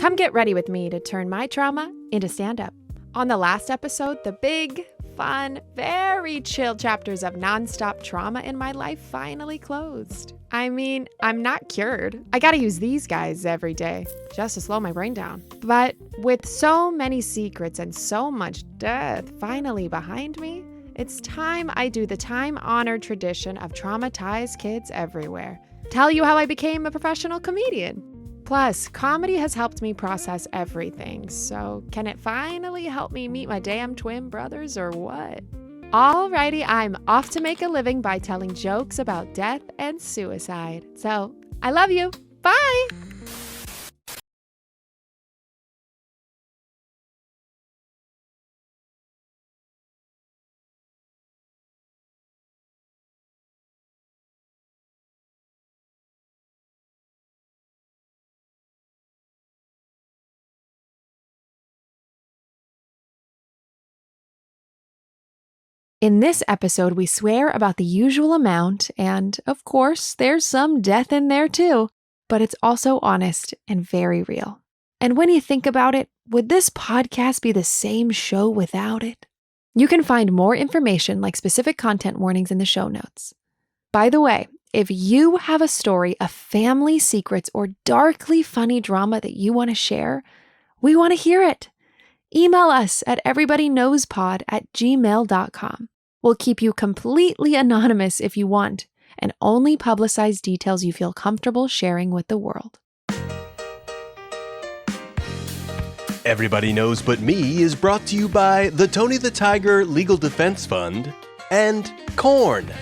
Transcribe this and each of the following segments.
Come get ready with me to turn my trauma into stand-up. On the last episode, the big, fun, very chill chapters of nonstop trauma in my life finally closed. I mean, I'm not cured. I gotta use these guys every day just to slow my brain down. But with so many secrets and so much death finally behind me, it's time I do the time-honored tradition of traumatize kids everywhere. Tell you how I became a professional comedian. Plus, comedy has helped me process everything, so can it finally help me meet my damn twin brothers or what? Alrighty, I'm off to make a living by telling jokes about death and suicide. So, I love you. Bye! In this episode, we swear about the usual amount, and of course, there's some death in there too, but it's also honest and very real. And when you think about it, would this podcast be the same show without it? You can find more information like specific content warnings in the show notes. By the way, if you have a story of family secrets or darkly funny drama that you want to share, we want to hear it. Email us at everybodyknowspod@gmail.com. We'll keep you completely anonymous if you want, and only publicize details you feel comfortable sharing with the world. Everybody Knows But Me is brought to you by the Tony the Tiger Legal Defense Fund and Corn.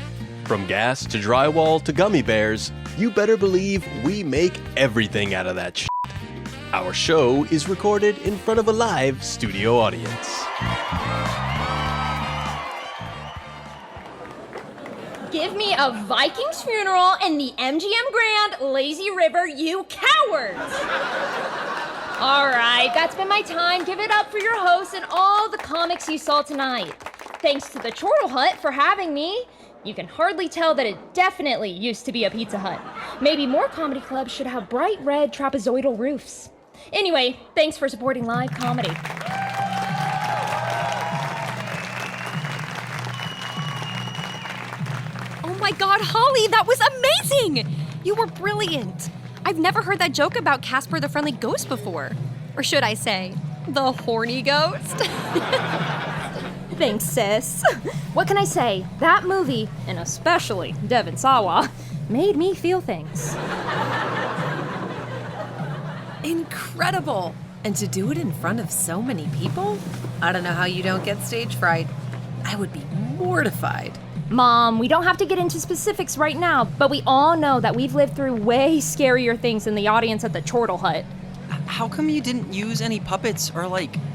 From gas to drywall to gummy bears, you better believe we make everything out of that shit. Our show is recorded in front of a live studio audience. Give me a Vikings funeral and the MGM Grand Lazy River, you cowards! All right, that's been my time. Give it up for your host and all the comics you saw tonight. Thanks to the Chortle Hut for having me. You can hardly tell that it definitely used to be a Pizza Hut. Maybe more comedy clubs should have bright red trapezoidal roofs. Anyway, thanks for supporting live comedy. Oh my God, Holly, that was amazing! You were brilliant. I've never heard that joke about Casper the Friendly Ghost before. Or should I say, the horny ghost? Thanks, sis. What can I say? That movie, and especially Devon Sawa, made me feel things. Incredible! And to do it in front of so many people? I don't know how you don't get stage fright. I would be mortified. Mom, we don't have to get into specifics right now, but we all know that we've lived through way scarier things than the audience at the Chortle Hut. How come you didn't use any puppets or,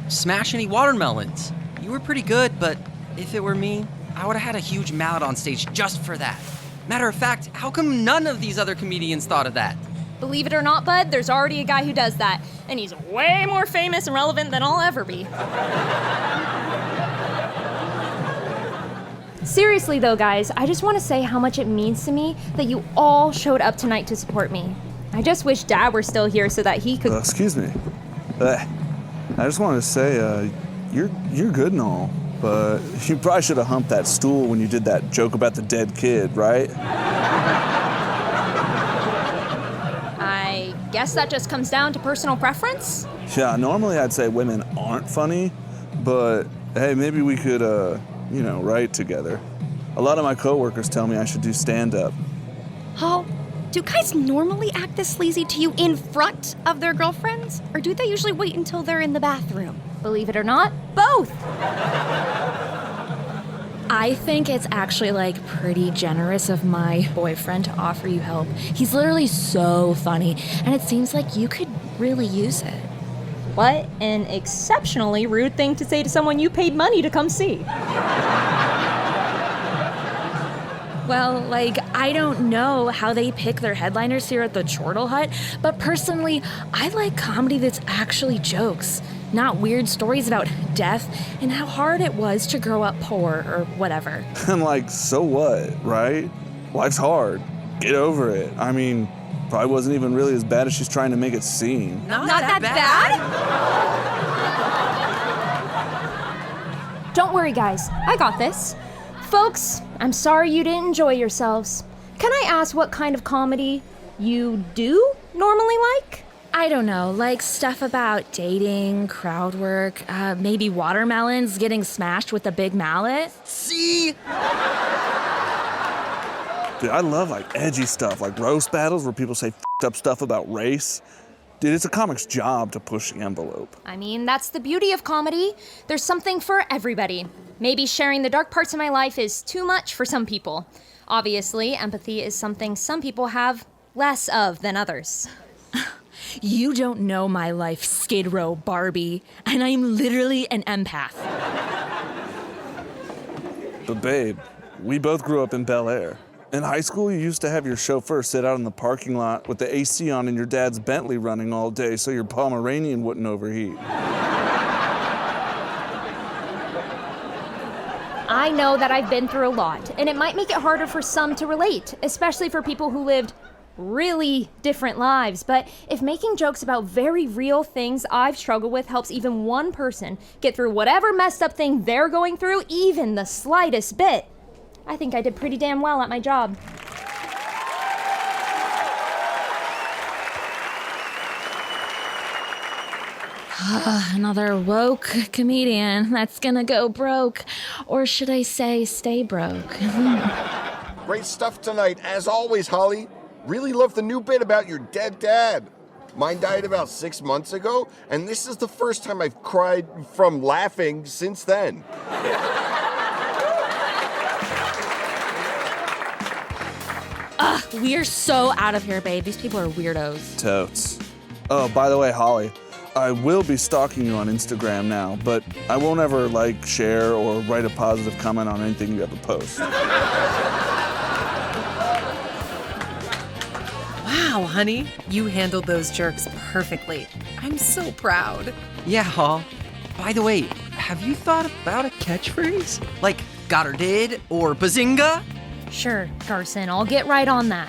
smash any watermelons? You were pretty good, but if it were me, I would have had a huge mallet on stage just for that. Matter of fact, how come none of these other comedians thought of that? Believe it or not, bud, there's already a guy who does that, and he's way more famous and relevant than I'll ever be. Seriously though, guys, I just want to say how much it means to me that you all showed up tonight to support me. I just wish Dad were still here so that he could... Excuse me. I just wanted to say, you're good and all, but you probably should have humped that stool when you did that joke about the dead kid, right? I guess that just comes down to personal preference? Yeah, normally I'd say women aren't funny, but hey, maybe we could, write together. A lot of my coworkers tell me I should do stand-up. Oh, do guys normally act this sleazy to you in front of their girlfriends? Or do they usually wait until they're in the bathroom? Believe it or not, both! I think it's actually pretty generous of my boyfriend to offer you help. He's literally so funny, and it seems like you could really use it. What an exceptionally rude thing to say to someone you paid money to come see. Well, I don't know how they pick their headliners here at the Chortle Hut, but personally, I like comedy that's actually jokes, not weird stories about death and how hard it was to grow up poor or whatever. And so what, right? Life's hard. Get over it. I mean, Probably wasn't even really as bad as she's trying to make it seem. Not that bad? Don't worry, guys. I got this. Folks, I'm sorry you didn't enjoy yourselves. Can I ask what kind of comedy you do normally like? I don't know, like stuff about dating, crowd work, maybe watermelons getting smashed with a big mallet. See? Dude, I love like edgy stuff, like roast battles where people say f***ed up stuff about race. Dude, it's a comic's job to push the envelope. I mean, that's the beauty of comedy. There's something for everybody. Maybe sharing the dark parts of my life is too much for some people. Obviously, empathy is something some people have less of than others. You don't know my life, Skid Row Barbie, and I'm literally an empath. But babe, we both grew up in Bel Air. In high school, you used to have your chauffeur sit out in the parking lot with the AC on and your dad's Bentley running all day so your Pomeranian wouldn't overheat. I know that I've been through a lot, and it might make it harder for some to relate, especially for people who lived really different lives. But if making jokes about very real things I've struggled with helps even one person get through whatever messed up thing they're going through, even the slightest bit, I think I did pretty damn well at my job. Another woke comedian that's gonna go broke. Or should I say, stay broke? Great stuff tonight, as always, Holly. Really love the new bit about your dead dad. Mine died about 6 months ago, and this is the first time I've cried from laughing since then. We're so out of here, babe. These people are weirdos. Totes. Oh, by the way, Holly, I will be stalking you on Instagram now, but I won't ever like, share, or write a positive comment on anything you ever post. Wow, honey, you handled those jerks perfectly. I'm so proud. Yeah, Hall. By the way, have you thought about a catchphrase? Like, got her did, or bazinga? Sure, Carson, I'll get right on that.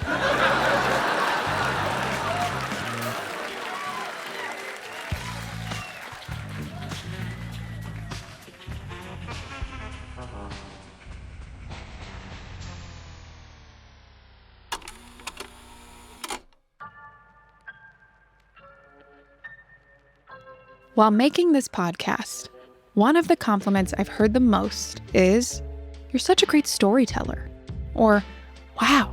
While making this podcast, one of the compliments I've heard the most is, "You're such a great storyteller," or "Wow,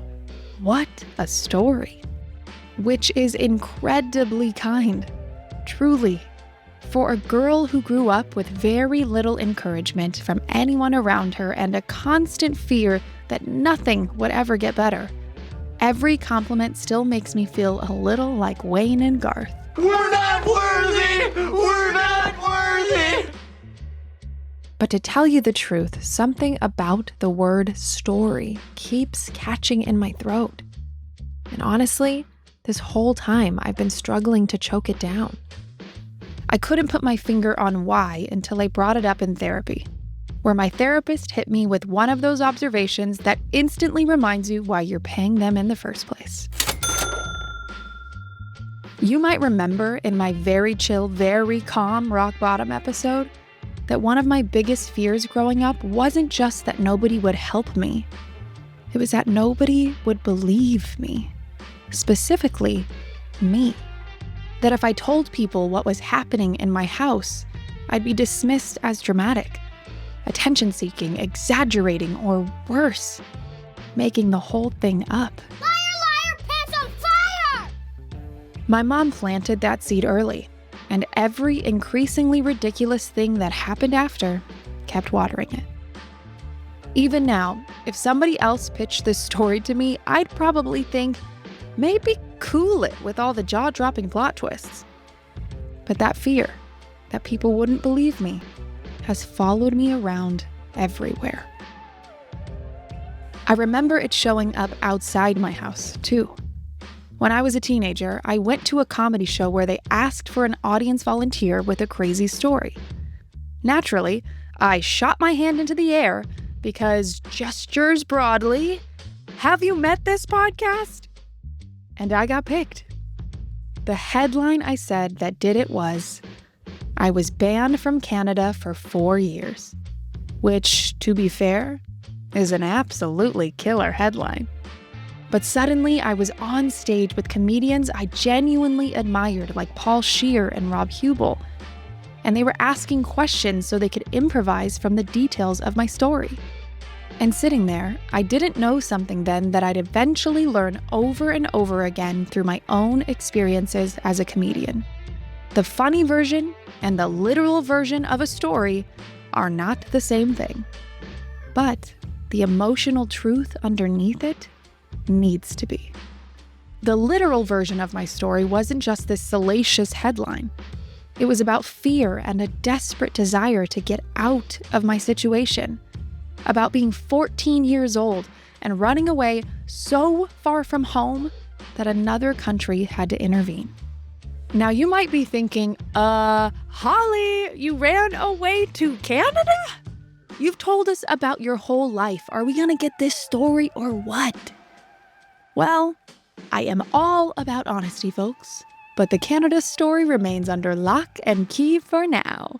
what a story," which is incredibly kind, truly. For a girl who grew up with very little encouragement from anyone around her and a constant fear that nothing would ever get better, every compliment still makes me feel a little like Wayne and Garth. We're not worthy! We're not worthy! But to tell you the truth, something about the word story keeps catching in my throat. And honestly, this whole time I've been struggling to choke it down. I couldn't put my finger on why until I brought it up in therapy, where my therapist hit me with one of those observations that instantly reminds you why you're paying them in the first place. You might remember in my very chill, very calm rock bottom episode that one of my biggest fears growing up wasn't just that nobody would help me. It was that nobody would believe me. Specifically, me. That if I told people what was happening in my house, I'd be dismissed as dramatic, attention-seeking, exaggerating, or worse, making the whole thing up. My mom planted that seed early, and every increasingly ridiculous thing that happened after kept watering it. Even now, if somebody else pitched this story to me, I'd probably think, maybe cool it with all the jaw-dropping plot twists. But that fear, that people wouldn't believe me, has followed me around everywhere. I remember it showing up outside my house, too. When I was a teenager, I went to a comedy show where they asked for an audience volunteer with a crazy story. Naturally, I shot my hand into the air because gestures broadly. Have you met this podcast? And I got picked. The headline I said that did it was, I was banned from Canada for 4 years. Which, to be fair, is an absolutely killer headline. But suddenly I was on stage with comedians I genuinely admired, like Paul Scheer and Rob Hubel. And they were asking questions so they could improvise from the details of my story. And sitting there, I didn't know something then that I'd eventually learn over and over again through my own experiences as a comedian. The funny version and the literal version of a story are not the same thing. But the emotional truth underneath it needs to be. The literal version of my story wasn't just this salacious headline. It was about fear and a desperate desire to get out of my situation. About being 14 years old and running away so far from home that another country had to intervene. Now you might be thinking, Holly, you ran away to Canada? You've told us about your whole life. Are we gonna get this story or what? Well, I am all about honesty, folks, but the Canada story remains under lock and key for now.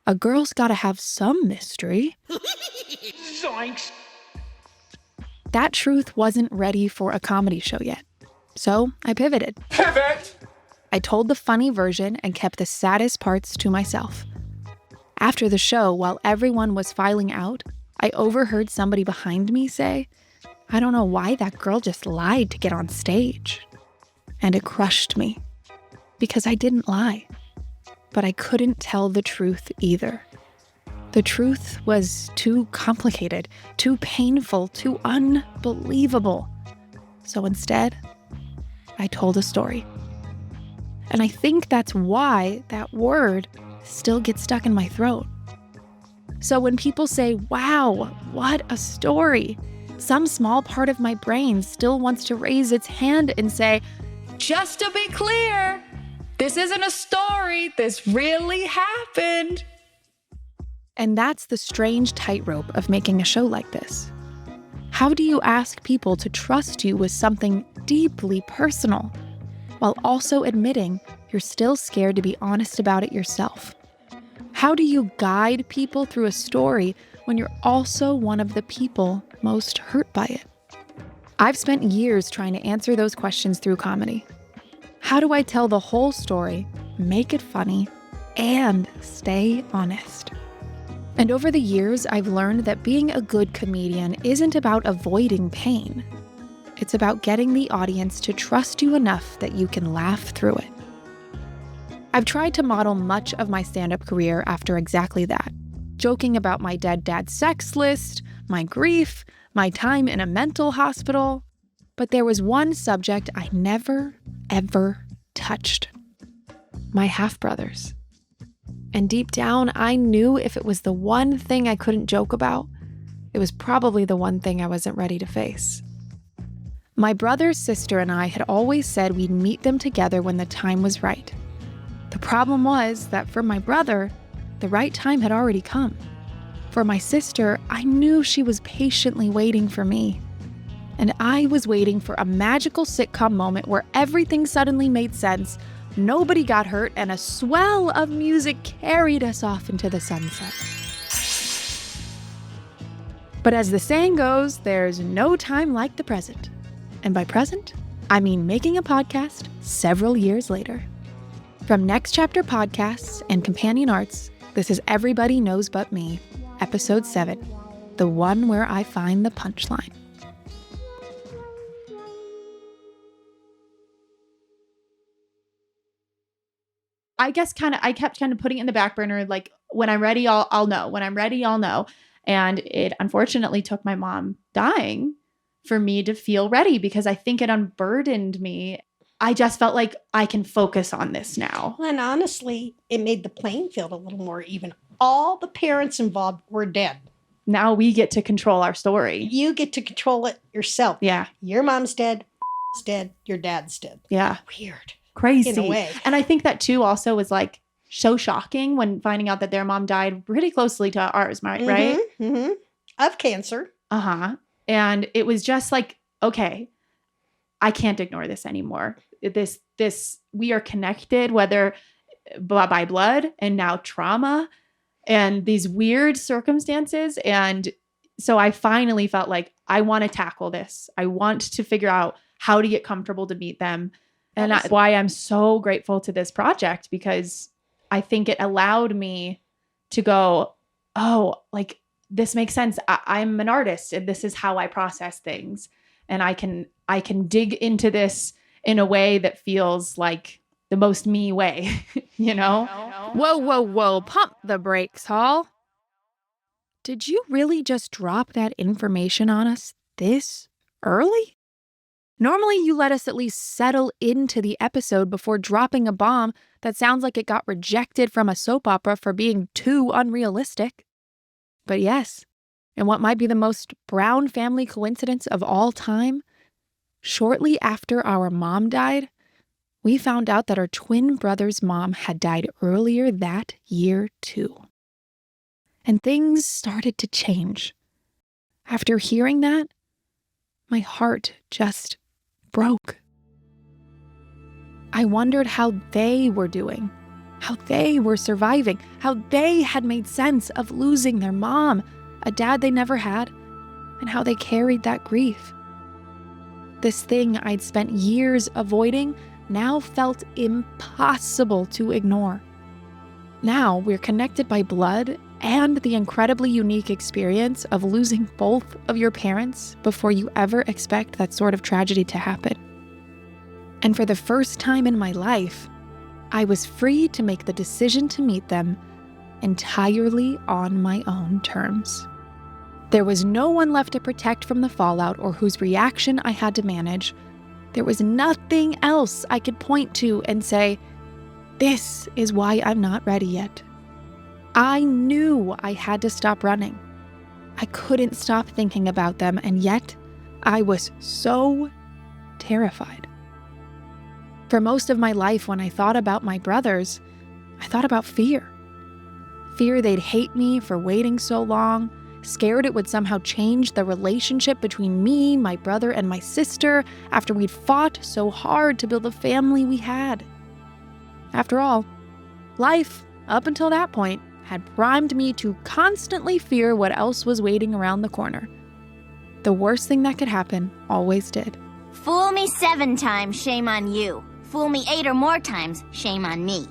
A girl's gotta have some mystery. Zoinks! That truth wasn't ready for a comedy show yet, so I pivoted. Pivot! I told the funny version and kept the saddest parts to myself. After the show, while everyone was filing out, I overheard somebody behind me say, I don't know why that girl just lied to get on stage. And it crushed me, because I didn't lie. But I couldn't tell the truth either. The truth was too complicated, too painful, too unbelievable. So instead, I told a story. And I think that's why that word still gets stuck in my throat. So when people say, wow, what a story, some small part of my brain still wants to raise its hand and say, just to be clear, this isn't a story, this really happened. And that's the strange tightrope of making a show like this. How do you ask people to trust you with something deeply personal, while also admitting you're still scared to be honest about it yourself? How do you guide people through a story when you're also one of the people most hurt by it? I've spent years trying to answer those questions through comedy. How do I tell the whole story, make it funny, and stay honest? And over the years, I've learned that being a good comedian isn't about avoiding pain. It's about getting the audience to trust you enough that you can laugh through it. I've tried to model much of my stand-up career after exactly that, joking about my dead dad's sex list, my grief, my time in a mental hospital. But there was one subject I never, ever touched. My half-brothers. And deep down, I knew if it was the one thing I couldn't joke about, it was probably the one thing I wasn't ready to face. My brother's sister and I had always said we'd meet them together when the time was right. The problem was that for my brother, the right time had already come. For my sister, I knew she was patiently waiting for me. And I was waiting for a magical sitcom moment where everything suddenly made sense, nobody got hurt, and a swell of music carried us off into the sunset. But as the saying goes, there's no time like the present. And by present, I mean making a podcast several years later. From Next Chapter Podcasts and Companion Arts, this is Everybody Knows But Me, Episode 7, the one where I find the punchline. I guess I kept putting it in the back burner, like, when I'm ready, I'll know. When I'm ready, I'll know. And it unfortunately took my mom dying for me to feel ready, because I think it unburdened me. I just felt like I can focus on this now. And honestly, it made the playing field a little more even. All the parents involved were dead. Now we get to control our story. You get to control it yourself. Yeah. Your mom's dead, dead, your dad's dead. Yeah. Weird. Crazy. In a way. And I think that too also was like so shocking when finding out that their mom died pretty closely to ours, right? Mm-hmm. Of cancer. Uh-huh. And it was just like, okay, I can't ignore this anymore. We are connected, whether by blood and now trauma and these weird circumstances. And so I finally felt like I want to tackle this. I want to figure out how to get comfortable to meet them. And that's why I'm so grateful to this project, because I think it allowed me to go, oh, like this makes sense. I'm an artist and this is how I process things. And I can dig into this in a way that feels like the most me way, you know? Whoa. Pump the brakes, Hall. Did you really just drop that information on us this early? Normally, you let us at least settle into the episode before dropping a bomb that sounds like it got rejected from a soap opera for being too unrealistic. But yes, in what might be the most Brown family coincidence of all time, shortly after our mom died, we found out that our twin brother's mom had died earlier that year too. And things started to change. After hearing that, my heart just broke. I wondered how they were doing, how they were surviving, how they had made sense of losing their mom, a dad they never had, and how they carried that grief. This thing I'd spent years avoiding now felt impossible to ignore. Now we're connected by blood and the incredibly unique experience of losing both of your parents before you ever expect that sort of tragedy to happen. And for the first time in my life, I was free to make the decision to meet them entirely on my own terms. There was no one left to protect from the fallout or whose reaction I had to manage. There was nothing else I could point to and say, this is why I'm not ready yet. I knew I had to stop running. I couldn't stop thinking about them, and yet I was so terrified. For most of my life, when I thought about my brothers, I thought about fear. Fear they'd hate me for waiting so long, scared it would somehow change the relationship between me, my brother, and my sister after we'd fought so hard to build the family we had. After all, life, up until that point, had primed me to constantly fear what else was waiting around the corner. The worst thing that could happen always did. Fool me 7 times, shame on you. Fool me 8 or more times, shame on me.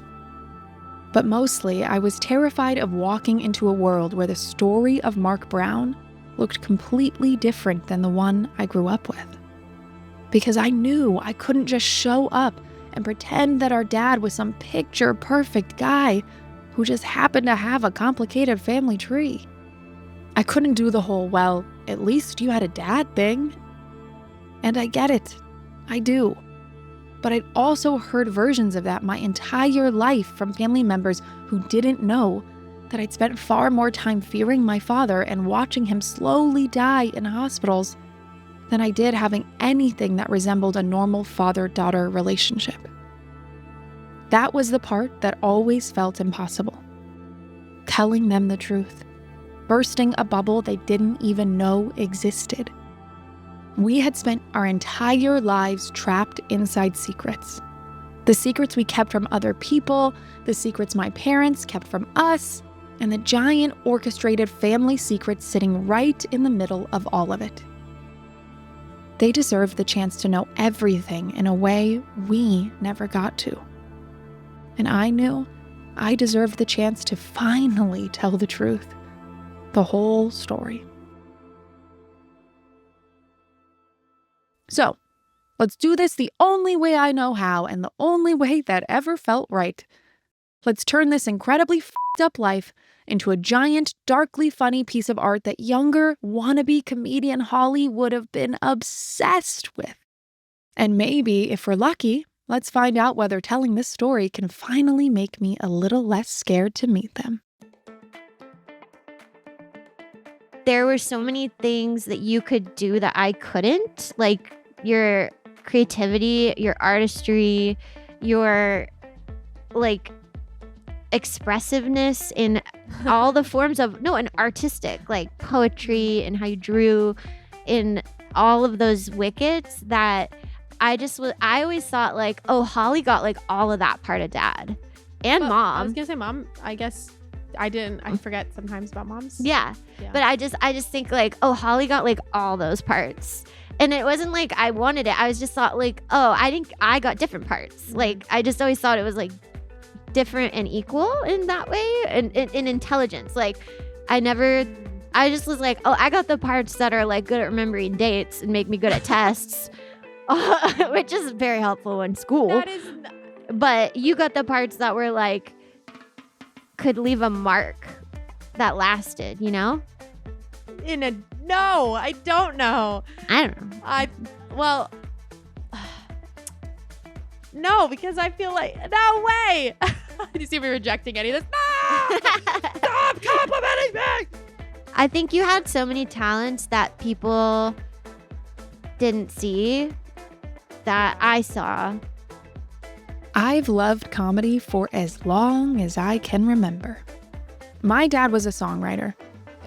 But mostly, I was terrified of walking into a world where the story of Mark Brown looked completely different than the one I grew up with. Because I knew I couldn't just show up and pretend that our dad was some picture-perfect guy who just happened to have a complicated family tree. I couldn't do the whole, well, at least you had a dad thing. And I get it. I do. But I'd also heard versions of that my entire life from family members who didn't know that I'd spent far more time fearing my father and watching him slowly die in hospitals than I did having anything that resembled a normal father-daughter relationship. That was the part that always felt impossible. Telling them the truth. Bursting a bubble they didn't even know existed. We had spent our entire lives trapped inside secrets. The secrets we kept from other people, the secrets my parents kept from us, and the giant orchestrated family secrets sitting right in the middle of all of it. They deserved the chance to know everything in a way we never got to. And I knew I deserved the chance to finally tell the truth, the whole story. So, let's do this the only way I know how and the only way that ever felt right. Let's turn this incredibly f***ed up life into a giant, darkly funny piece of art that younger, wannabe comedian Holly would have been obsessed with. And maybe, if we're lucky, let's find out whether telling this story can finally make me a little less scared to meet them. There were so many things that you could do that I couldn't, like your creativity, your artistry, your like expressiveness in all the forms of, and artistic, like poetry and how you drew in all of those wickets that I always thought like, oh, Holly got like all of that part of dad and I mom. was gonna say mom. I guess I forget sometimes about moms. Yeah. But I just think like, oh, Holly got like all those parts. And it wasn't like I wanted it. I was just thought like, oh, I think I got different parts. Like, I just always thought it was like different and equal in that way, and in intelligence. Like, I just was like, oh, I got the parts that are like good at remembering dates and make me good at tests, which is very helpful in school. But you got the parts that were like, could leave a mark that lasted, you know? No, I don't know. I don't know. No, because I feel like, no way. You see me rejecting any of this? No! Stop complimenting me! I think you had so many talents that people didn't see that I saw. I've loved comedy for as long as I can remember. My dad was a songwriter,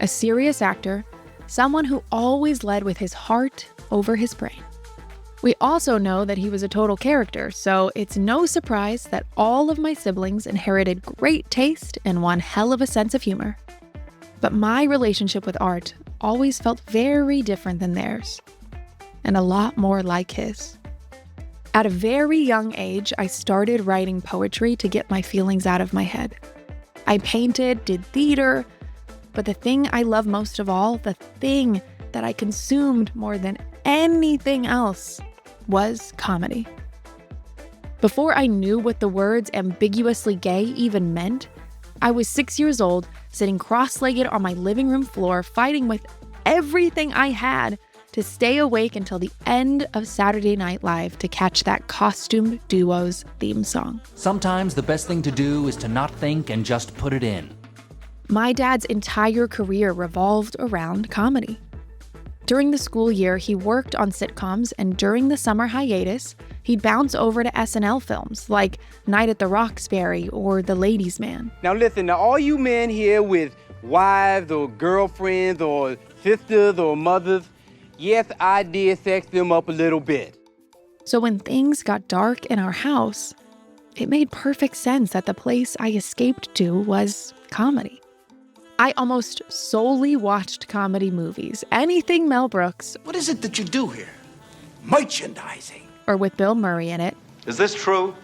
a serious actor, someone who always led with his heart over his brain. We also know that he was a total character, so it's no surprise that all of my siblings inherited great taste and one hell of a sense of humor. But my relationship with art always felt very different than theirs, and a lot more like his. At a very young age, I started writing poetry to get my feelings out of my head. I painted, did theater, but the thing I love most of all, the thing that I consumed more than anything else, was comedy. Before I knew what the words ambiguously gay even meant, I was 6 years old, sitting cross-legged on my living room floor, fighting with everything I had to stay awake until the end of Saturday Night Live to catch that costumed duo's theme song. Sometimes the best thing to do is to not think and just put it in. My dad's entire career revolved around comedy. During the school year, he worked on sitcoms, and during the summer hiatus, he'd bounce over to SNL films like Night at the Roxbury or The Ladies' Man. Now listen, all you men here with wives or girlfriends or sisters or mothers, yes, I did sex them up a little bit. So when things got dark in our house, it made perfect sense that the place I escaped to was comedy. I almost solely watched comedy movies, anything Mel Brooks. What is it that you do here? Merchandising. Or with Bill Murray in it. Is this true?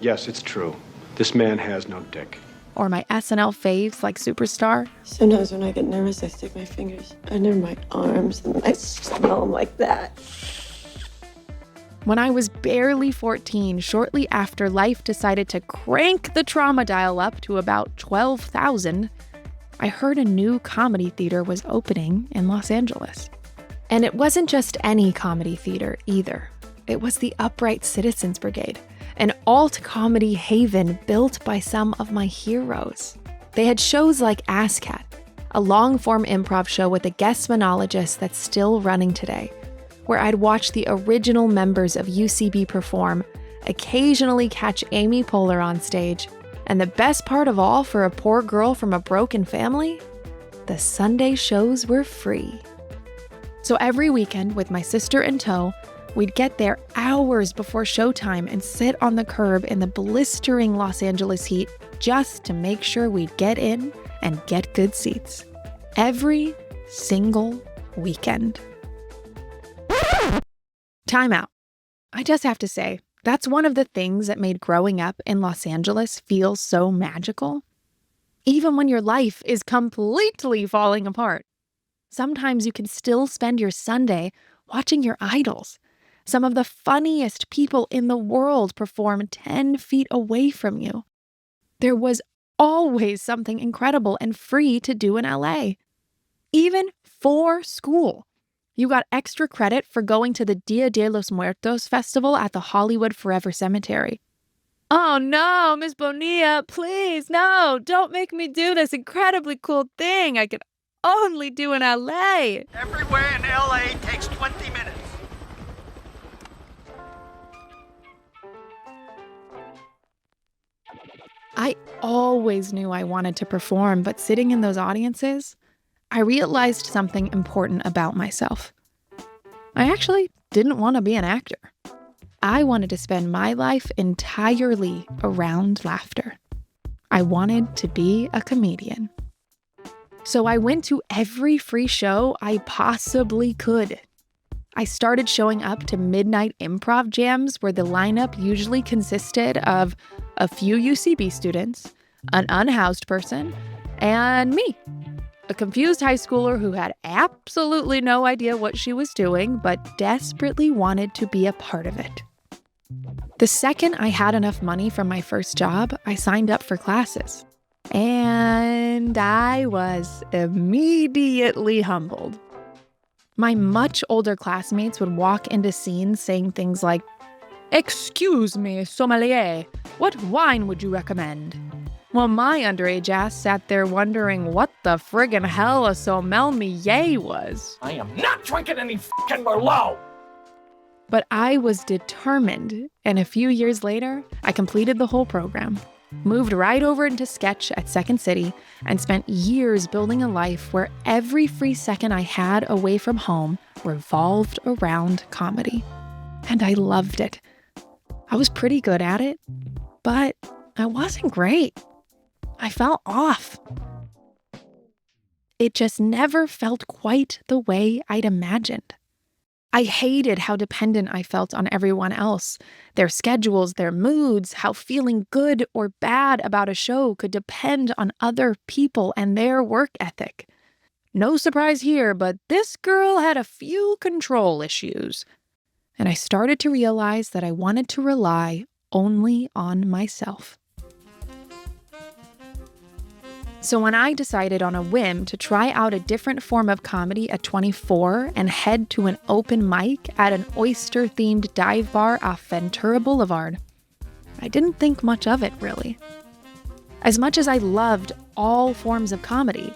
Yes, it's true. This man has no dick. Or my SNL faves like Superstar. Sometimes when I get nervous, I stick my fingers under my arms and I smell them like that. When I was barely 14, shortly after life decided to crank the trauma dial up to about 12,000, I heard a new comedy theater was opening in Los Angeles. And it wasn't just any comedy theater either. It was the Upright Citizens Brigade, an alt comedy haven built by some of my heroes. They had shows like ASCAT, a long-form improv show with a guest monologist that's still running today, where I'd watch the original members of UCB perform, occasionally catch Amy Poehler on stage, and the best part of all for a poor girl from a broken family, the Sunday shows were free. So every weekend, with my sister in tow, we'd get there hours before showtime and sit on the curb in the blistering Los Angeles heat just to make sure we'd get in and get good seats. Every single weekend. Time out. I just have to say, that's one of the things that made growing up in Los Angeles feel so magical. Even when your life is completely falling apart, sometimes you can still spend your Sunday watching your idols. Some of the funniest people in the world perform 10 feet away from you. There was always something incredible and free to do in LA. Even for school. You got extra credit for going to the Dia de los Muertos festival at the Hollywood Forever Cemetery. Oh no, Miss Bonilla, please, no, don't make me do this incredibly cool thing I could only do in LA. Everywhere in LA takes 20 minutes. I always knew I wanted to perform, but sitting in those audiences, I realized something important about myself. I actually didn't want to be an actor. I wanted to spend my life entirely around laughter. I wanted to be a comedian. So I went to every free show I possibly could. I started showing up to midnight improv jams where the lineup usually consisted of a few UCB students, an unhoused person, and me, a confused high schooler who had absolutely no idea what she was doing, but desperately wanted to be a part of it. The second I had enough money from my first job, I signed up for classes. And I was immediately humbled. My much older classmates would walk into scenes saying things like, "Excuse me, sommelier, what wine would you recommend?" While my underage ass sat there wondering what the friggin' hell a sommelier was. I am not drinking any fucking Merlot! But I was determined, and a few years later, I completed the whole program, moved right over into sketch at Second City, and spent years building a life where every free second I had away from home revolved around comedy. And I loved it. I was pretty good at it, but I wasn't great. I felt off. It just never felt quite the way I'd imagined. I hated how dependent I felt on everyone else, their schedules, their moods, how feeling good or bad about a show could depend on other people and their work ethic. No surprise here, but this girl had a few control issues. And I started to realize that I wanted to rely only on myself. So when I decided on a whim to try out a different form of comedy at 24 and head to an open mic at an oyster-themed dive bar off Ventura Boulevard, I didn't think much of it, really. As much as I loved all forms of comedy,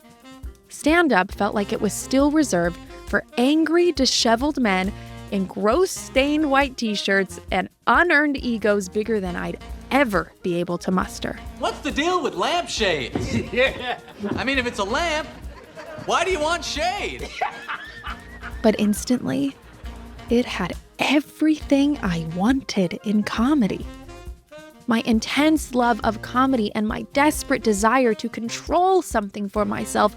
stand-up felt like it was still reserved for angry, disheveled men in gross stained white t-shirts and unearned egos bigger than I'd ever be able to muster. What's the deal with lampshades? Yeah. I mean, if it's a lamp, why do you want shade? But instantly, it had everything I wanted in comedy. My intense love of comedy and my desperate desire to control something for myself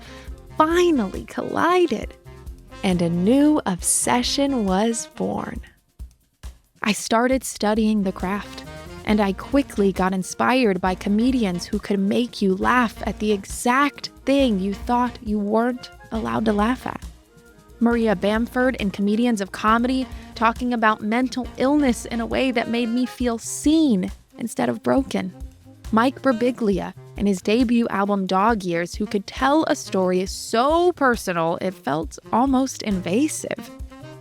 finally collided, and a new obsession was born. I started studying the craft, and I quickly got inspired by comedians who could make you laugh at the exact thing you thought you weren't allowed to laugh at. Maria Bamford in Comedians of Comedy talking about mental illness in a way that made me feel seen instead of broken. Mike Birbiglia in his debut album Dog Years, who could tell a story so personal it felt almost invasive.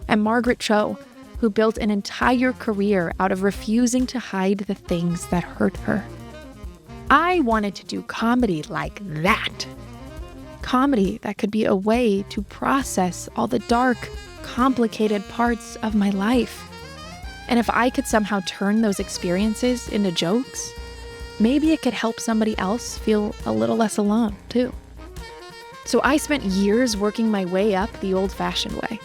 And Margaret Cho, who built an entire career out of refusing to hide the things that hurt her. I wanted to do comedy like that. Comedy that could be a way to process all the dark, complicated parts of my life. And if I could somehow turn those experiences into jokes, maybe it could help somebody else feel a little less alone, too. So I spent years working my way up the old-fashioned way.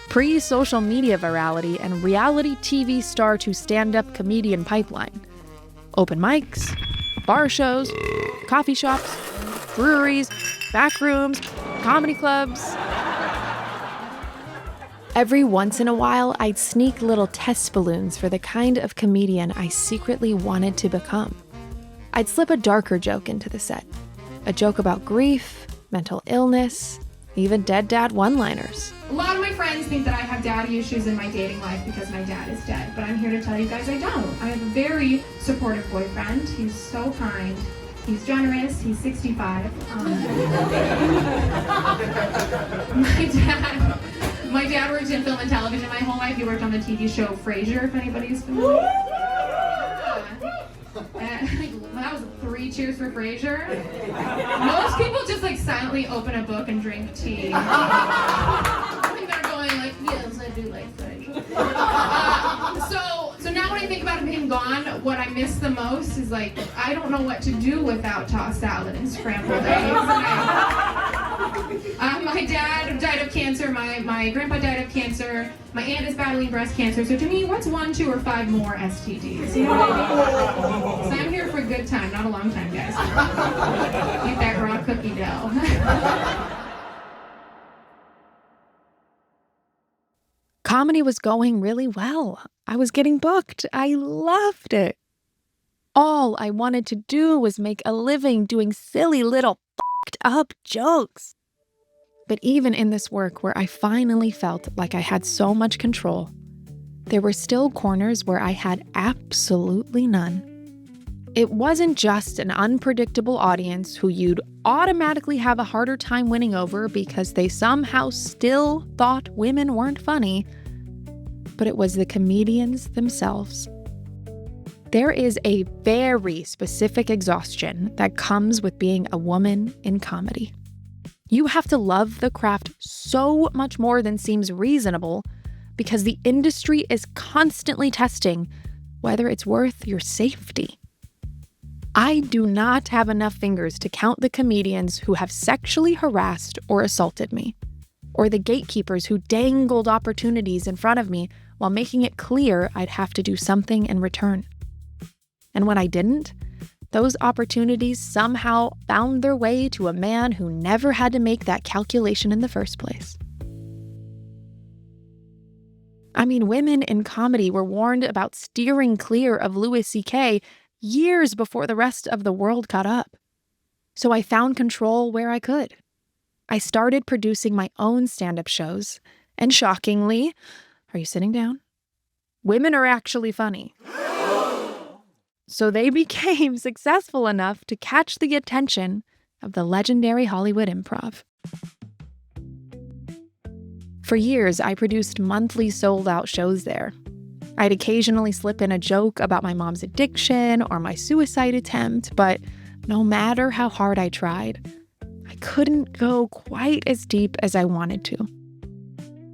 Pre-social media virality and reality TV star to stand-up comedian pipeline. Open mics, bar shows, coffee shops, breweries, back rooms, comedy clubs. Every once in a while, I'd sneak little test balloons for the kind of comedian I secretly wanted to become. I'd slip a darker joke into the set. A joke about grief, mental illness, even dead dad one-liners. A lot of my friends think that I have daddy issues in my dating life because my dad is dead, but I'm here to tell you guys I don't. I have a very supportive boyfriend. He's so kind. He's generous. He's 65. My dad worked in film and television my whole life. He worked on the TV show Frasier, if anybody's familiar. That was 3 cheers for Frasier. Most people just like silently open a book and drink tea. I think they're going like, yes, I do like Frasier. So now when I think about him being gone, what I miss the most is like, I don't know what to do without tossed salad and scrambled eggs. My dad died of cancer. My grandpa died of cancer. My aunt is battling breast cancer. So to me, what's 1, 2, or 5 more STDs? You know what I mean? So I'm here for a good time, not a long time, guys. Eat that raw cookie dough. Comedy was going really well. I was getting booked. I loved it. All I wanted to do was make a living doing silly little fucked up jokes. But even in this work where I finally felt like I had so much control, there were still corners where I had absolutely none. It wasn't just an unpredictable audience who you'd automatically have a harder time winning over because they somehow still thought women weren't funny, but it was the comedians themselves. There is a very specific exhaustion that comes with being a woman in comedy. You have to love the craft so much more than seems reasonable because the industry is constantly testing whether it's worth your safety. I do not have enough fingers to count the comedians who have sexually harassed or assaulted me, or the gatekeepers who dangled opportunities in front of me while making it clear I'd have to do something in return. And when I didn't, those opportunities somehow found their way to a man who never had to make that calculation in the first place. I mean, women in comedy were warned about steering clear of Louis C.K. years before the rest of the world caught up. So I found control where I could. I started producing my own stand-up shows, and shockingly, are you sitting down? Women are actually funny. So they became successful enough to catch the attention of the legendary Hollywood Improv. For years, I produced monthly sold-out shows there. I'd occasionally slip in a joke about my mom's addiction or my suicide attempt, but no matter how hard I tried, I couldn't go quite as deep as I wanted to.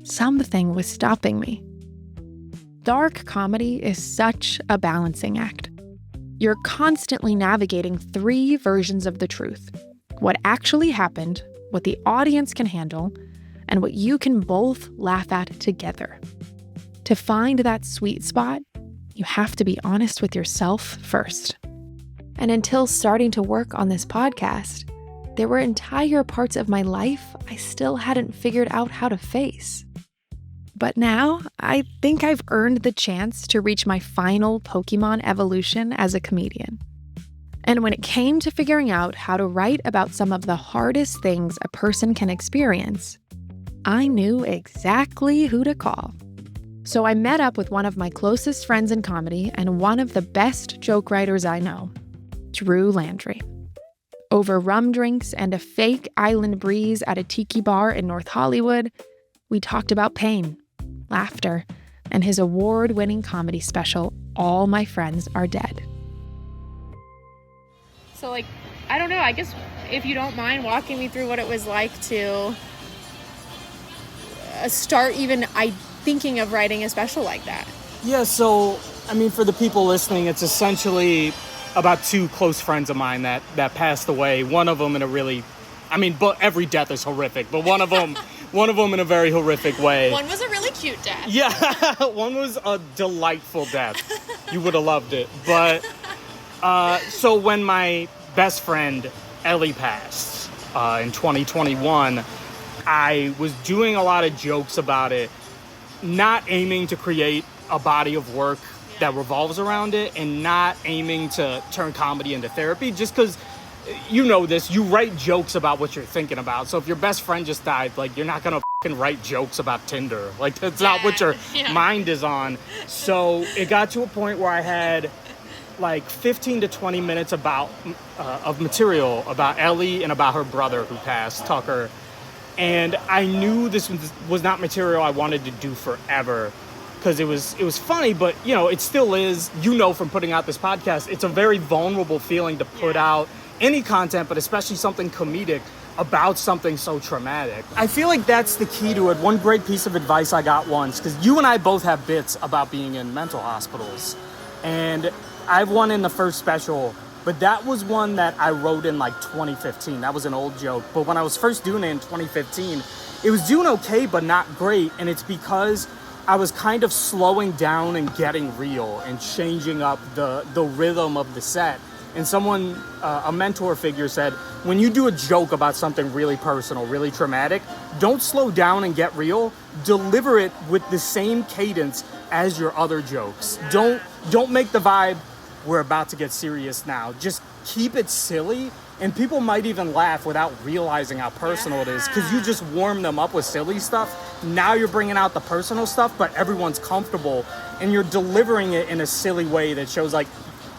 Something was stopping me. Dark comedy is such a balancing act. You're constantly navigating 3 versions of the truth: what actually happened, what the audience can handle, and what you can both laugh at together. To find that sweet spot, you have to be honest with yourself first. And until starting to work on this podcast, there were entire parts of my life I still hadn't figured out how to face. But now, I think I've earned the chance to reach my final Pokemon evolution as a comedian. And when it came to figuring out how to write about some of the hardest things a person can experience, I knew exactly who to call. So I met up with one of my closest friends in comedy and one of the best joke writers I know, Drew Landry. Over rum drinks and a fake island breeze at a tiki bar in North Hollywood, we talked about pain, laughter, and his award-winning comedy special, All My Friends Are Dead. So, I don't know, I guess if you don't mind walking me through what it was like to start even thinking of writing a special like that. Yeah, so, for the people listening, it's essentially about 2 close friends of mine that passed away. One of them in a really, but every death is horrific, but one of them in a very horrific way. One was a really cute death. Yeah, one was a delightful death. You would have loved it. But, so when my best friend, Ellie, passed in 2021, I was doing a lot of jokes about it, not aiming to create a body of work that revolves around it and not aiming to turn comedy into therapy, just because you know this, you write jokes about what you're thinking about. So if your best friend just died, you're not gonna write jokes about Tinder. That's not what your mind is on. So it got to a point where I had 15 to 20 minutes of material about Ellie and about her brother who passed, Tucker. And I knew this was not material I wanted to do forever, because it was funny, but it still is, from putting out this podcast, it's a very vulnerable feeling to put out any content, but especially something comedic about something so traumatic. I feel like that's the key to it. One great piece of advice I got once, because you and I both have bits about being in mental hospitals, and I have one in the first special But that was one that I wrote in like 2015. That was an old joke. But when I was first doing it in 2015, it was doing okay, but not great. And it's because I was kind of slowing down and getting real and changing up the rhythm of the set. And someone, a mentor figure said, when you do a joke about something really personal, really traumatic, don't slow down and get real. Deliver it with the same cadence as your other jokes. Don't make the vibe, we're about to get serious now. Just keep it silly, and people might even laugh without realizing how personal it is, because you just warm them up with silly stuff. Now you're bringing out the personal stuff, but everyone's comfortable, and you're delivering it in a silly way that shows like,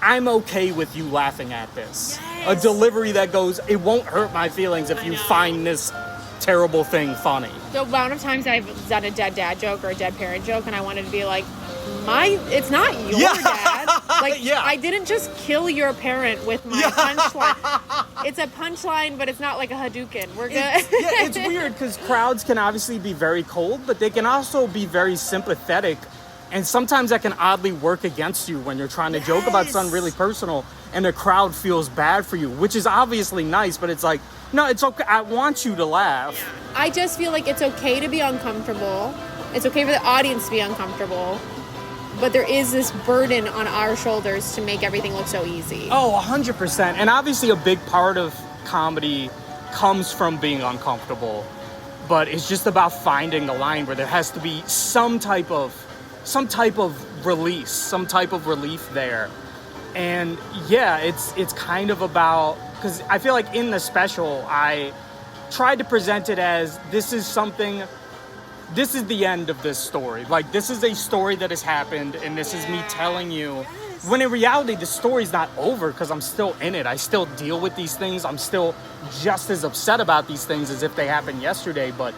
I'm okay with you laughing at this. Yes. A delivery that goes, it won't hurt my feelings if you find this terrible thing funny. The amount of times I've done a dead dad joke or a dead parent joke, and I wanted to be like, it's not your dad. Like, I didn't just kill your parent with my punchline. It's a punchline, but it's not like a Hadouken. We're good. It's weird because crowds can obviously be very cold, but they can also be very sympathetic. And sometimes that can oddly work against you when you're trying to joke about something really personal and the crowd feels bad for you, which is obviously nice, but it's like, no, it's okay. I want you to laugh. I just feel like it's okay to be uncomfortable. It's okay for the audience to be uncomfortable. But there is this burden on our shoulders to make everything look so easy. Oh, 100%. And obviously a big part of comedy comes from being uncomfortable. But it's just about finding the line where there has to be some type of release, some type of relief there. And yeah, it's kind of about, because I feel like in the special, I tried to present it as this is the end of this story. Like, this is a story that has happened, and this is me telling you. When in reality, the story's not over because I'm still in it. I still deal with these things. I'm still just as upset about these things as if they happened yesterday, but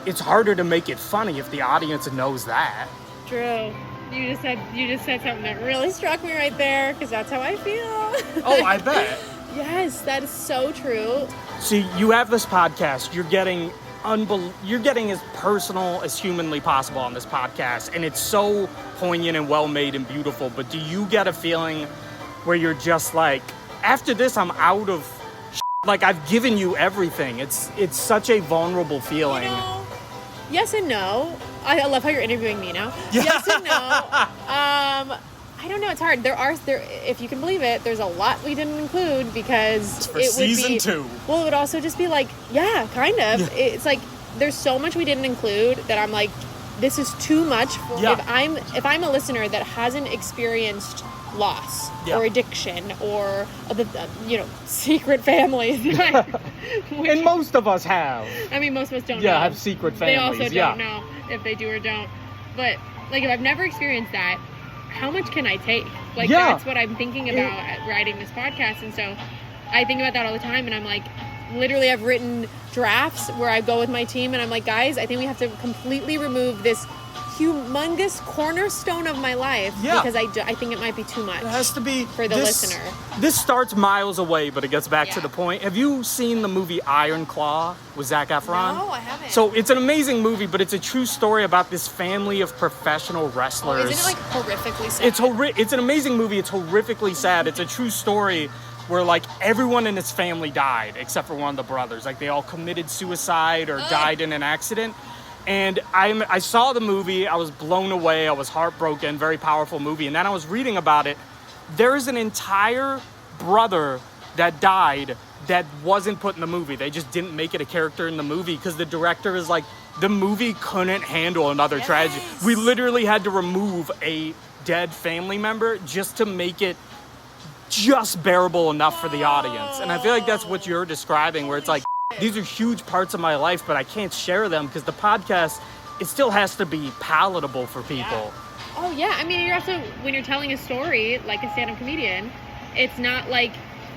it's harder to make it funny if the audience knows that. True. You just said something that really struck me right there, because that's how I feel. Oh, I bet. Yes, that is so true. See, you have this podcast. You're getting as personal as humanly possible on this podcast, and it's so poignant and well made and beautiful. But do you get a feeling where you're just like, after this, I'm out of like, I've given you everything? It's such a vulnerable feeling. You know, yes and no. I love how you're interviewing me now. Yeah. Yes and no. I don't know. It's hard. There, if you can believe it, there's a lot we didn't include because it would be season 2. Well, it would also just be like, yeah, kind of. Yeah. It's like there's so much we didn't include that I'm like, this is too much. If I'm a listener that hasn't experienced loss or addiction or secret families, and most of us have. I mean, most of us don't know. Yeah, have secret families. They also don't know if they do or don't. But like, if I've never experienced that, how much can I take? Like, that's what I'm thinking about at writing this podcast. And so I think about that all the time, and I'm like, literally I've written drafts where I go with my team and I'm like, guys, I think we have to completely remove this humongous cornerstone of my life because I think it might be too much. It has to be for the listener. This starts miles away, but it gets back to the point. Have you seen the movie Iron Claw with Zac Efron? No, I haven't. So it's an amazing movie, but it's a true story about this family of professional wrestlers. Isn't it like horrifically sad? It's an amazing movie. It's horrifically sad. It's a true story where like everyone in his family died except for one of the brothers. Like, they all committed suicide or died in an accident. And I saw the movie, I was blown away, I was heartbroken, very powerful movie. And then I was reading about it. There's an entire brother that died that wasn't put in the movie. They just didn't make it a character in the movie because the director is like, the movie couldn't handle another tragedy. We literally had to remove a dead family member just to make it just bearable enough for the audience. And I feel like that's what you're describing, where it's like, these are huge parts of my life, but I can't share them because the podcast, it still has to be palatable for people. Yeah. Oh, yeah. I mean, you're also, when you're telling a story like a stand-up comedian, it's not like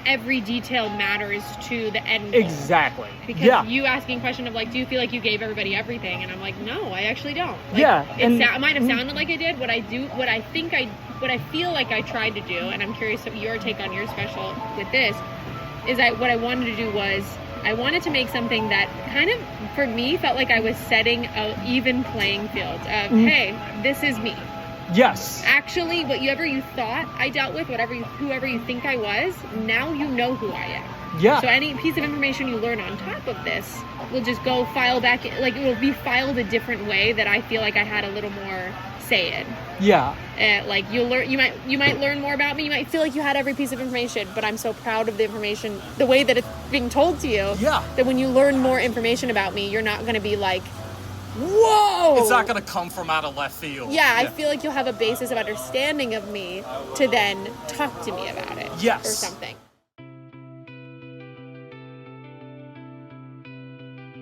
every detail matters to the end goal. Exactly. Because you asking a question of like, do you feel like you gave everybody everything? And I'm like, no, I actually don't. Like, it might have sounded like I did. What I feel like I tried to do, and I'm curious of your take on your special with this, is that what I wanted to do was, I wanted to make something that kind of, for me, felt like I was setting an even playing field of, hey, this is me. Yes. Actually, whoever you thought I dealt with, whoever you think I was, now you know who I am. Yeah. So any piece of information you learn on top of this will just go file back, like it will be filed a different way that I feel like I had a little more say in. Yeah. Like you might learn more about me. You might feel like you had every piece of information, but I'm so proud of the information, the way that it's being told to you. Yeah. That when you learn more information about me, you're not going to be like, whoa! It's not going to come from out of left field. Yeah, I feel like you'll have a basis of understanding of me to then talk to me about it. Yes. Or something.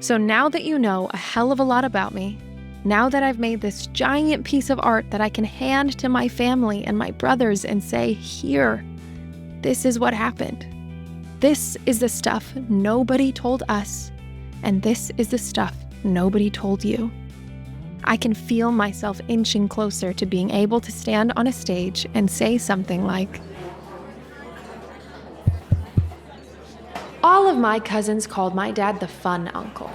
So now that you know a hell of a lot about me, now that I've made this giant piece of art that I can hand to my family and my brothers and say, here, this is what happened. This is the stuff nobody told us, and this is the stuff nobody told you. I can feel myself inching closer to being able to stand on a stage and say something like, all of my cousins called my dad the fun uncle.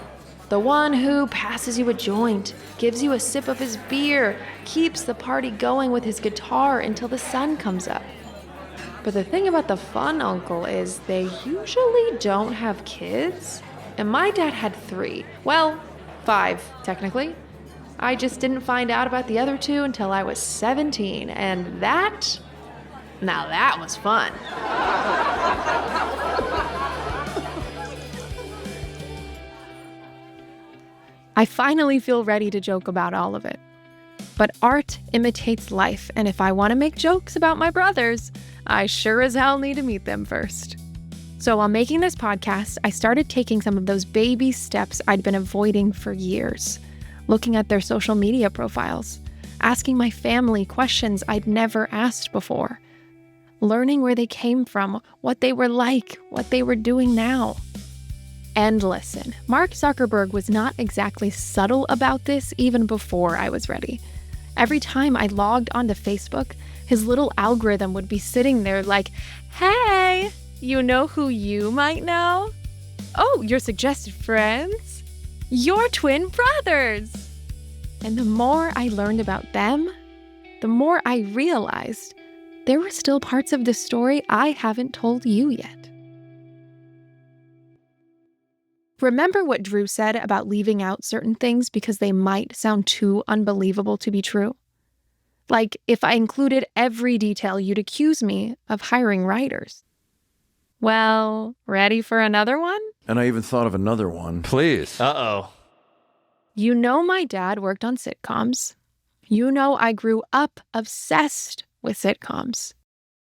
The one who passes you a joint, gives you a sip of his beer, keeps the party going with his guitar until the sun comes up. But the thing about the fun uncle is they usually don't have kids. And my dad had 3. Well, 5, technically. I just didn't find out about the other 2 until I was 17, and that was fun. I finally feel ready to joke about all of it. But art imitates life, and if I want to make jokes about my brothers, I sure as hell need to meet them first. So while making this podcast, I started taking some of those baby steps I'd been avoiding for years, looking at their social media profiles, asking my family questions I'd never asked before, learning where they came from, what they were like, what they were doing now. And listen, Mark Zuckerberg was not exactly subtle about this even before I was ready. Every time I logged onto Facebook, his little algorithm would be sitting there like, hey, you know who you might know? Oh, your suggested friends? Your twin brothers! And the more I learned about them, the more I realized there were still parts of this story I haven't told you yet. Remember what Drew said about leaving out certain things because they might sound too unbelievable to be true? Like, if I included every detail, you'd accuse me of hiring writers. Well, ready for another one? And I even thought of another one. Please. Uh-oh. You know my dad worked on sitcoms. You know I grew up obsessed with sitcoms.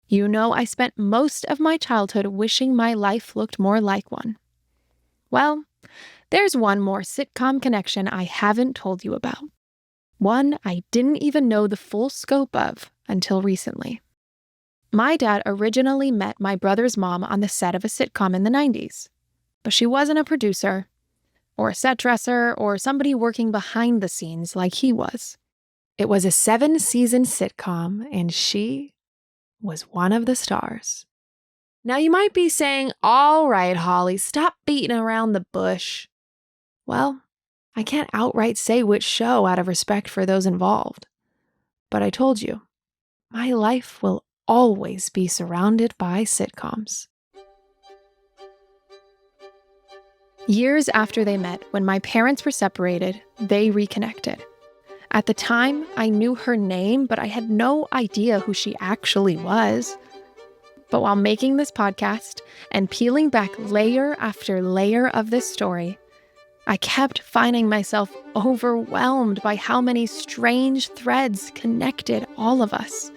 You know I spent most of my childhood wishing my life looked more like one. Well, there's one more sitcom connection I haven't told you about. One I didn't even know the full scope of until recently. My dad originally met my brother's mom on the set of a sitcom in the 90s, but she wasn't a producer, or a set dresser, or somebody working behind the scenes like he was. It was a 7-season sitcom, and she was one of the stars. Now you might be saying, all right, Holly, stop beating around the bush. Well, I can't outright say which show out of respect for those involved. But I told you, my life will always be surrounded by sitcoms. Years after they met, when my parents were separated, they reconnected. At the time, I knew her name, but I had no idea who she actually was. But while making this podcast and peeling back layer after layer of this story, I kept finding myself overwhelmed by how many strange threads connected all of us.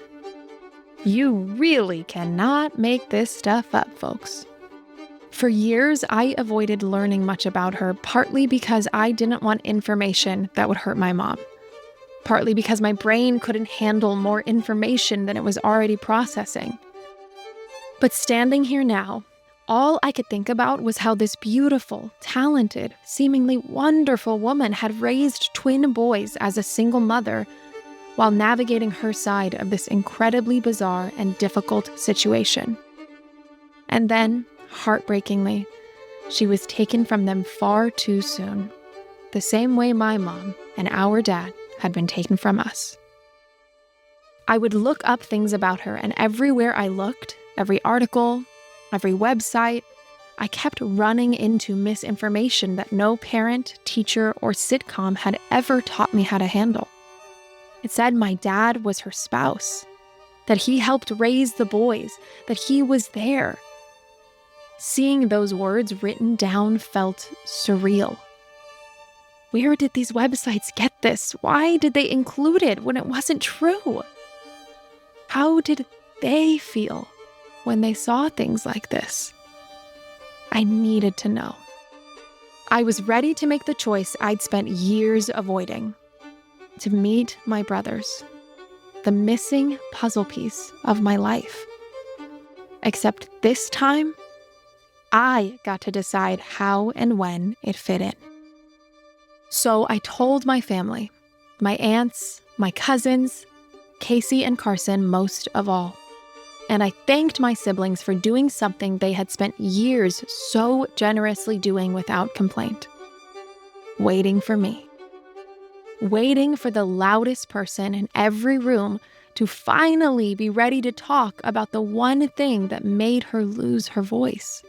You really cannot make this stuff up, folks. For years, I avoided learning much about her, partly because I didn't want information that would hurt my mom. Partly because my brain couldn't handle more information than it was already processing. But standing here now, all I could think about was how this beautiful, talented, seemingly wonderful woman had raised twin boys as a single mother while navigating her side of this incredibly bizarre and difficult situation. And then, heartbreakingly, she was taken from them far too soon, the same way my mom and our dad had been taken from us. I would look up things about her, and everywhere I looked, every article, every website, I kept running into misinformation that no parent, teacher, or sitcom had ever taught me how to handle. It said my dad was her spouse, that he helped raise the boys, that he was there. Seeing those words written down felt surreal. Where did these websites get this? Why did they include it when it wasn't true? How did they feel when they saw things like this? I needed to know. I was ready to make the choice I'd spent years avoiding, to meet my brothers, the missing puzzle piece of my life. Except this time, I got to decide how and when it fit in. So I told my family, my aunts, my cousins, Kacey and Carson most of all. And I thanked my siblings for doing something they had spent years so generously doing without complaint. Waiting for me. Waiting for the loudest person in every room to finally be ready to talk about the one thing that made her lose her voice.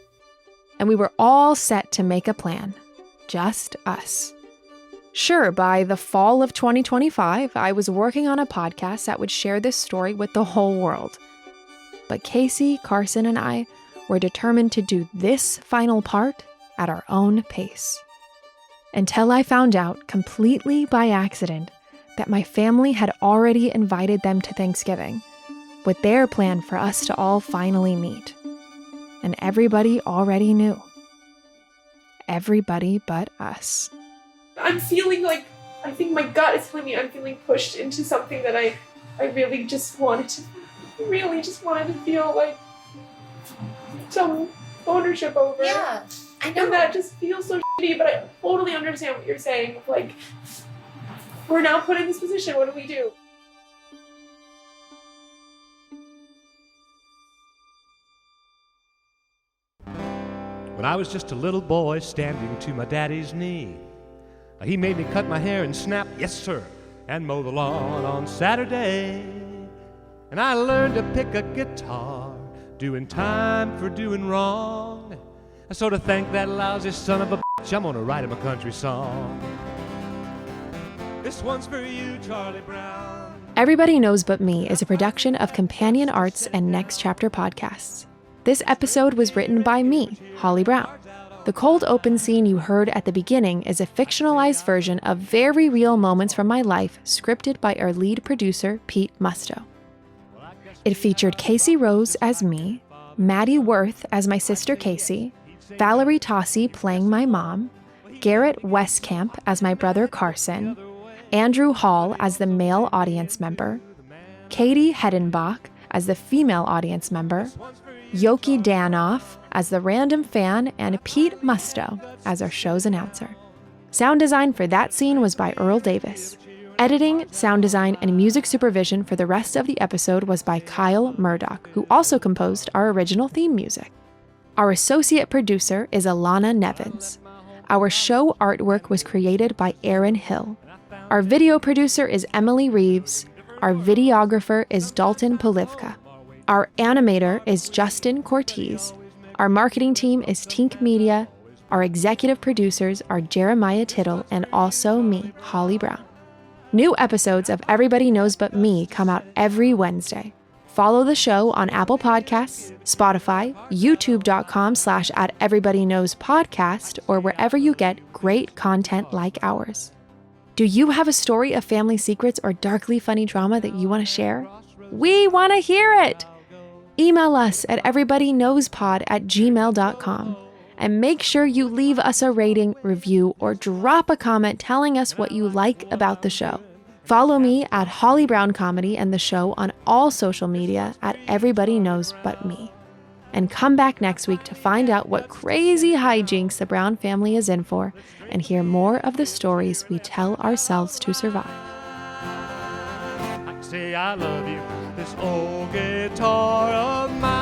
And we were all set to make a plan. Just us. Sure, by the fall of 2025, I was working on a podcast that would share this story with the whole world. But Kacey, Carson, and I were determined to do this final part at our own pace. Until I found out, completely by accident, that my family had already invited them to Thanksgiving, with their plan for us to all finally meet. And everybody already knew. Everybody but us. I'm feeling like, I think my gut is telling me I'm feeling pushed into something that I really just wanted to feel like some ownership over. Yeah, I know. And that just feels so shitty, but I totally understand what you're saying. Like, we're now put in this position, what do we do? When I was just a little boy standing to my daddy's knee, he made me cut my hair and snap, yes sir, and mow the lawn on Saturday. And I learned to pick a guitar, doing time for doing wrong. So to thank that lousy son of a bitch, I'm gonna write him a country song. This one's for you, Charlie Brown. Everybody Knows But Me is a production of Companion Arts and Next Chapter Podcasts. This episode was written by me, Holly Brown. The cold open scene you heard at the beginning is a fictionalized version of very real moments from my life, scripted by our lead producer, Pete Musto. It featured Kacey Rose as me, Maddie Wurth as my sister Kacey, Valerie Tosi playing my mom, Garret Weskamp as my brother Carson, Andrew Hall as the male audience member, Katie Hedenbach as the female audience member, Yoki Danoff as the random fan, and Pete Musto as our show's announcer. Sound design for that scene was by Earl Davis. Editing, sound design, and music supervision for the rest of the episode was by Kyle Murdock, who also composed our original theme music. Our associate producer is Ilana Nevins. Our show artwork was created by Aaron Hill. Our video producer is Emily Reeves. Our videographer is Dalton Polivka. Our animator is Justin Cortese. Our marketing team is TINK Media. Our executive producers are Jeremiah Tittle and also me, Holly Brown. New episodes of Everybody Knows But Me come out every Wednesday. Follow the show on Apple Podcasts, Spotify, youtube.com/@everybodyknowspodcast, or wherever you get great content like ours. Do you have a story of family secrets or darkly funny drama that you want to share? We want to hear it! Email us at everybodyknowspod@gmail.com. And make sure you leave us a rating, review, or drop a comment telling us what you like about the show. Follow me at Holly Brown Comedy and the show on all social media at Everybody Knows But Me. And come back next week to find out what crazy hijinks the Brown family is in for and hear more of the stories we tell ourselves to survive. I say I love you, this old guitar of mine.